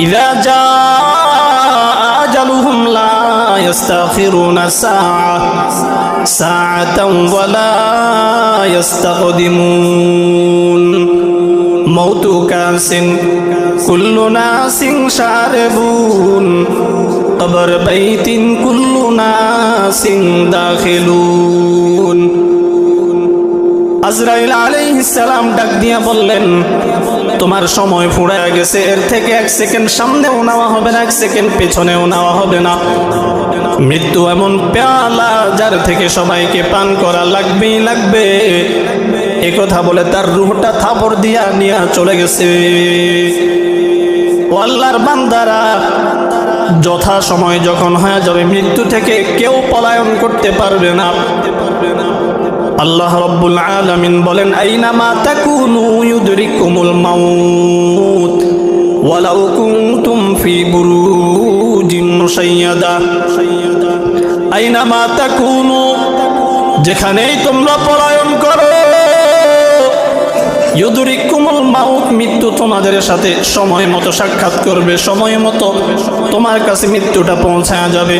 ইযা জা আজালুহুম লা ইস্তাখিরুনা সাআতান ওয়া লা ইস্তাকদিমুন। মৌতু কাসিন কুল্লু নাসিন শারিবুন কবর বাইতিন কুল্লু নাসিন দাখিলুন। আজরাইল আলাইহিস সালাম ডাক দিয়া বললেন, তোমার সময় ফুরায় গেছে, এর থেকে 1 সেকেন্ড সামনেও নেওয়া হবে না, 1 সেকেন্ড পেছনেও নেওয়া হবে না। মৃত্যু এমন পেয়ালা যার থেকে সবাইকে পান করা লাগবেই লাগবে। এ কথা বলে তার রূহটা থাপড় দিয়া নিয়ে চলে গেছে। ও আল্লাহর বান্দারা, যথা সময় যখন হয়ে যাবে মৃত্যু থেকে কেউ পলায়ন করতে পারবে না। আল্লাহ রাব্বুল আলামিন বলেন, আইনামা তাকুনু ইউদরিকুমুল মাউত ওয়ালাউ কুনতুম ফি বুরুজিন মুশাইয়াদা। আইনামা তাকুনু, যেখানেই তোমরা পলায়ন করো, ইউদরিকুমুল মাউত, মৃত্যু তোমাদের সাথে সময় মতো সাক্ষাৎ করবে, সময় মতো তোমার কাছে মৃত্যুটা পৌঁছায়া যাবে।